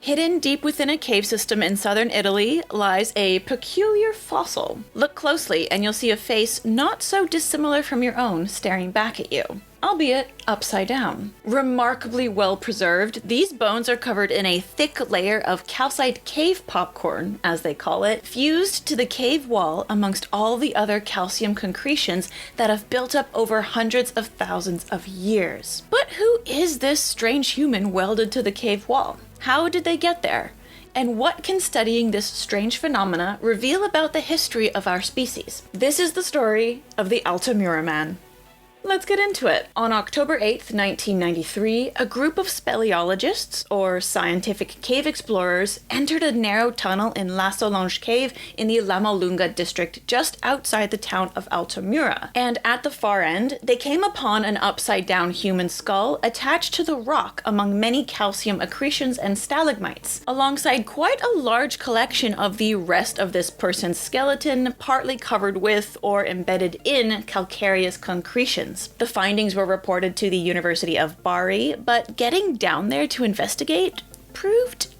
Hidden deep within a cave system in southern Italy lies a peculiar fossil. Look closely and you'll see a face not so dissimilar from your own staring back at you, albeit upside down. Remarkably well preserved, these bones are covered in a thick layer of calcite cave popcorn, as they call it, fused to the cave wall amongst all the other calcium concretions that have built up over hundreds of thousands of years. But who is this strange human welded to the cave wall? How did they get there? And what can studying this strange phenomena reveal about the history of our species? This is the story of the Altamura Man. Let's get into it. On October 8th, 1993, a group of speleologists, or scientific cave explorers, entered a narrow tunnel in La Solange Cave in the Lamalunga district just outside the town of Altamura. And at the far end, they came upon an upside-down human skull attached to the rock among many calcium accretions and stalagmites, alongside quite a large collection of the rest of this person's skeleton, partly covered with or embedded in calcareous concretions. The findings were reported to the University of Bari, but getting down there to investigate proved,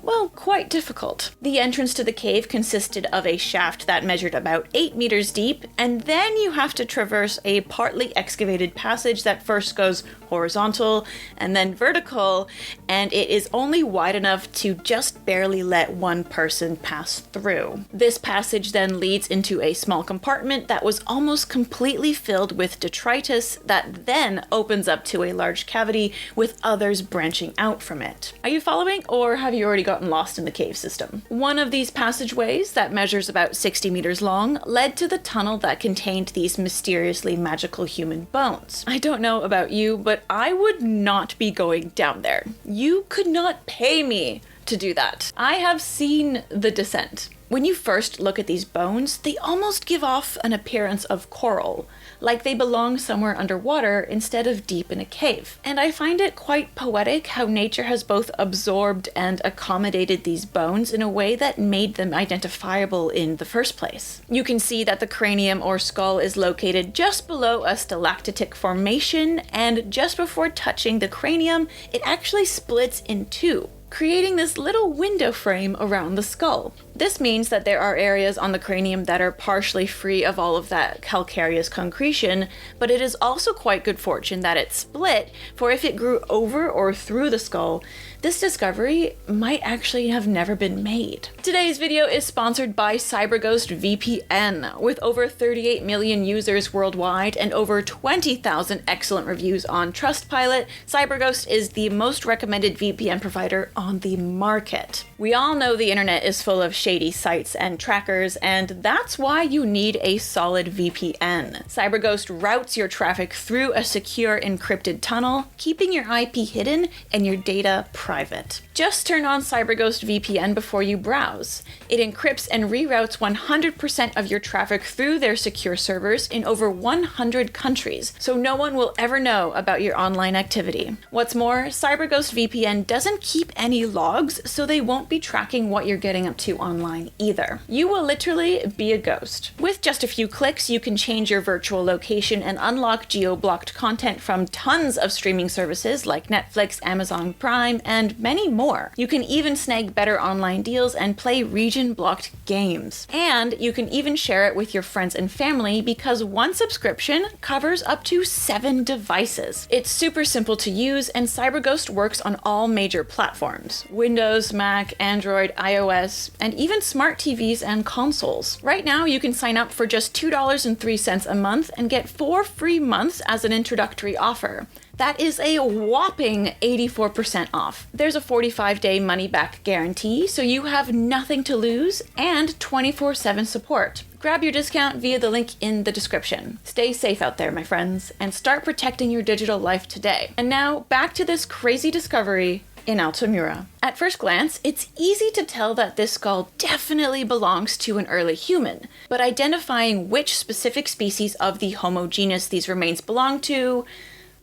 well, quite difficult. The entrance to the cave consisted of a shaft that measured about 8 meters deep, and then you have to traverse a partly excavated passage that first goes horizontal and then vertical, and it is only wide enough to just barely let one person pass through. This passage then leads into a small compartment that was almost completely filled with detritus that then opens up to a large cavity with others branching out from it. Are you following, or have you already gotten lost in the cave system? One of these passageways, that measures about 60 meters long, led to the tunnel that contained these mysteriously magical human bones. I don't know about you, but I would not be going down there. You could not pay me to do that. I have seen the descent. When you first look at these bones, they almost give off an appearance of coral, like they belong somewhere underwater instead of deep in a cave. And I find it quite poetic how nature has both absorbed and accommodated these bones in a way that made them identifiable in the first place. You can see that the cranium or skull is located just below a stalactitic formation, and just before touching the cranium, it actually splits in two, creating this little window frame around the skull. This means that there are areas on the cranium that are partially free of all of that calcareous concretion, but it is also quite good fortune that it split, for if it grew over or through the skull, this discovery might actually have never been made. Today's video is sponsored by CyberGhost VPN. With over 38 million users worldwide and over 20,000 excellent reviews on Trustpilot, CyberGhost is the most recommended VPN provider on the market. We all know the internet is full of shady sites and trackers, and that's why you need a solid VPN. CyberGhost routes your traffic through a secure encrypted tunnel, keeping your IP hidden and your data private. Just turn on CyberGhost VPN before you browse. It encrypts and reroutes 100% of your traffic through their secure servers in over 100 countries, so no one will ever know about your online activity. What's more, CyberGhost VPN doesn't keep any logs, so they won't be tracking what you're getting up to online either. You will literally be a ghost. With just a few clicks, you can change your virtual location and unlock geo-blocked content from tons of streaming services like Netflix, Amazon Prime, and many more. You can even snag better online deals and play region-blocked games. And you can even share it with your friends and family because one subscription covers up to 7 devices. It's super simple to use, and CyberGhost works on all major platforms: Windows, Mac, Android, iOS, and even smart TVs and consoles. Right now, you can sign up for just $2.03 a month and get 4 free months as an introductory offer. That is a whopping 84% off. There's a 45-day money-back guarantee, so you have nothing to lose, and 24/7 support. Grab your discount via the link in the description. Stay safe out there, my friends, and start protecting your digital life today. And now, back to this crazy discovery in Altamura. At first glance, it's easy to tell that this skull definitely belongs to an early human, but identifying which specific species of the Homo genus these remains belong to,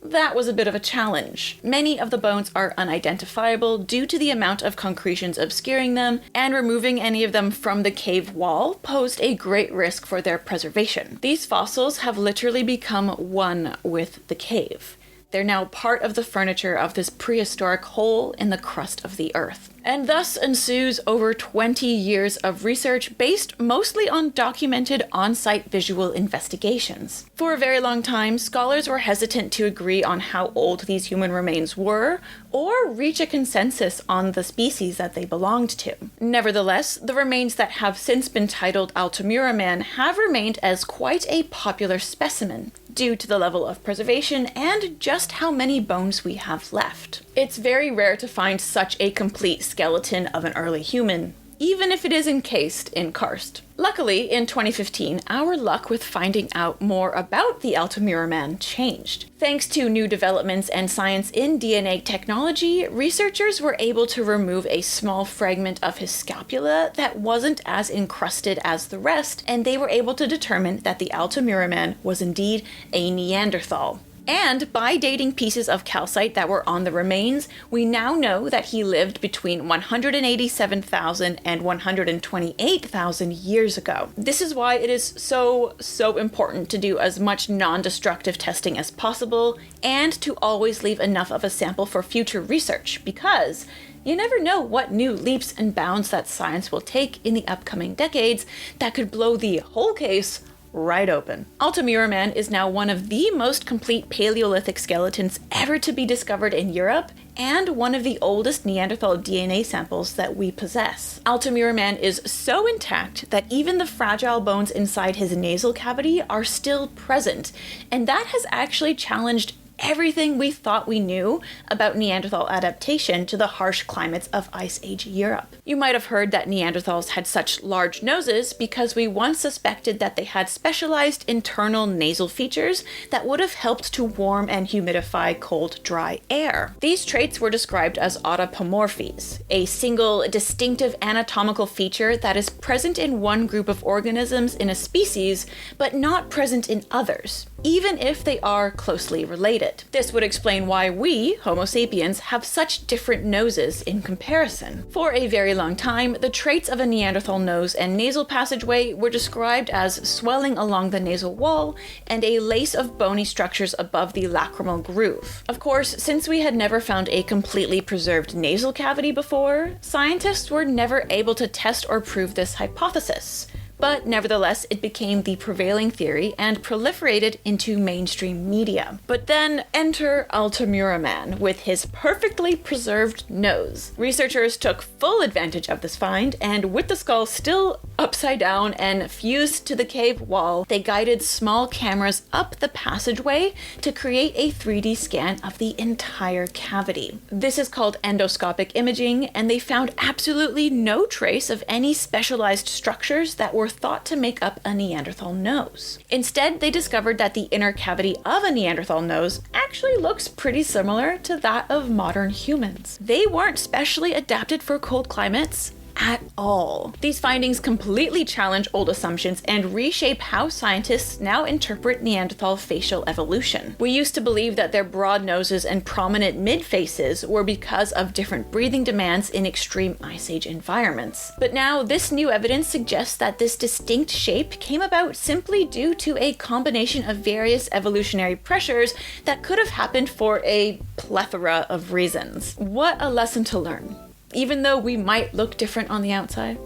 that was a bit of a challenge. Many of the bones are unidentifiable due to the amount of concretions obscuring them, and removing any of them from the cave wall posed a great risk for their preservation. These fossils have literally become one with the cave. They're now part of the furniture of this prehistoric hole in the crust of the Earth. And thus ensues over 20 years of research based mostly on documented on-site visual investigations. For a very long time, scholars were hesitant to agree on how old these human remains were, or reach a consensus on the species that they belonged to. Nevertheless, the remains that have since been titled Altamura Man have remained as quite a popular specimen, due to the level of preservation and just how many bones we have left. It's very rare to find such a complete skeleton of an early human, even if it is encased in karst. Luckily, in 2015, our luck with finding out more about the Altamura Man changed. Thanks to new developments and science in DNA technology, researchers were able to remove a small fragment of his scapula that wasn't as encrusted as the rest, and they were able to determine that the Altamura Man was indeed a Neanderthal. And by dating pieces of calcite that were on the remains, we now know that he lived between 187,000 and 128,000 years ago. This is why it is so important to do as much non-destructive testing as possible, and to always leave enough of a sample for future research, because you never know what new leaps and bounds that science will take in the upcoming decades that could blow the whole case right open. Altamura Man is now one of the most complete Paleolithic skeletons ever to be discovered in Europe, and one of the oldest Neanderthal DNA samples that we possess. Altamura Man is so intact that even the fragile bones inside his nasal cavity are still present, and that has actually challenged everything we thought we knew about Neanderthal adaptation to the harsh climates of Ice Age Europe. You might have heard that Neanderthals had such large noses because we once suspected that they had specialized internal nasal features that would have helped to warm and humidify cold, dry air. These traits were described as autapomorphies, a single distinctive anatomical feature that is present in one group of organisms in a species, but not present in others, even if they are closely related. This would explain why we, Homo sapiens, have such different noses in comparison. For a very long time, the traits of a Neanderthal nose and nasal passageway were described as swelling along the nasal wall and a lace of bony structures above the lacrimal groove. Of course, since we had never found a completely preserved nasal cavity before, scientists were never able to test or prove this hypothesis. But nevertheless, it became the prevailing theory and proliferated into mainstream media. But then enter Altamura Man with his perfectly preserved nose. Researchers took full advantage of this find, and with the skull still upside down and fused to the cave wall, they guided small cameras up the passageway to create a 3D scan of the entire cavity. This is called endoscopic imaging, and they found absolutely no trace of any specialized structures that were thought to make up a Neanderthal nose. Instead, they discovered that the inner cavity of a Neanderthal nose actually looks pretty similar to that of modern humans. They weren't specially adapted for cold climates at all. These findings completely challenge old assumptions and reshape how scientists now interpret Neanderthal facial evolution. We used to believe that their broad noses and prominent mid-faces were because of different breathing demands in extreme Ice Age environments. But now this new evidence suggests that this distinct shape came about simply due to a combination of various evolutionary pressures that could have happened for a plethora of reasons. What a lesson to learn. Even though we might look different on the outside,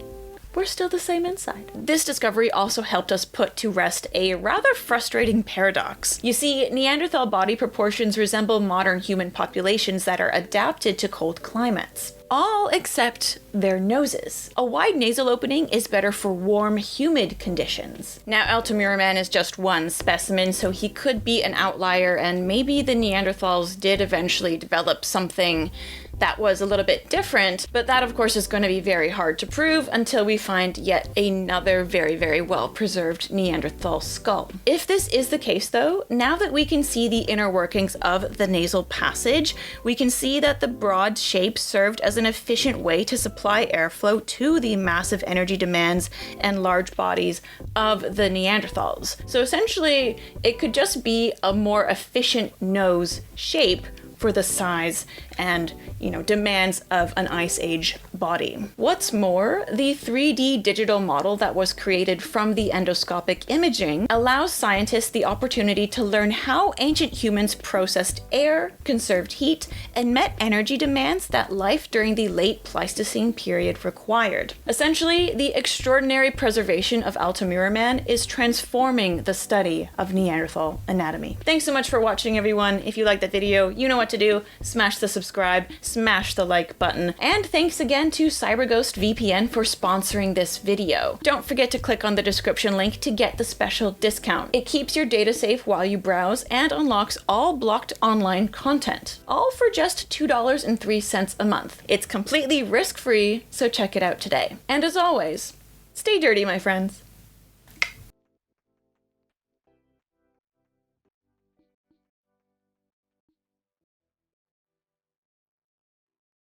we're still the same inside. This discovery also helped us put to rest a rather frustrating paradox. You see, Neanderthal body proportions resemble modern human populations that are adapted to cold climates. All except their noses. A wide nasal opening is better for warm, humid conditions. Now, Altamura Man is just one specimen, so he could be an outlier, and maybe the Neanderthals did eventually develop something that was a little bit different, but that of course is going to be very hard to prove until we find yet another very well preserved Neanderthal skull. If this is the case though, now that we can see the inner workings of the nasal passage, we can see that the broad shape served as an efficient way to supply airflow to the massive energy demands and large bodies of the Neanderthals. So essentially, it could just be a more efficient nose shape for the size and, demands of an Ice Age body. What's more, the 3D digital model that was created from the endoscopic imaging allows scientists the opportunity to learn how ancient humans processed air, conserved heat, and met energy demands that life during the late Pleistocene period required. Essentially, the extraordinary preservation of Altamura Man is transforming the study of Neanderthal anatomy. Thanks so much for watching, everyone. If you liked that video, you know what to do. Smash the subscribe, smash the like button, and thanks again to CyberGhost VPN for sponsoring this video. Don't forget to click on the description link to get the special discount. It keeps your data safe while you browse and unlocks all blocked online content, all for just $2.03 a month. It's completely risk-free, so check it out today. And as always, stay dirty, my friends.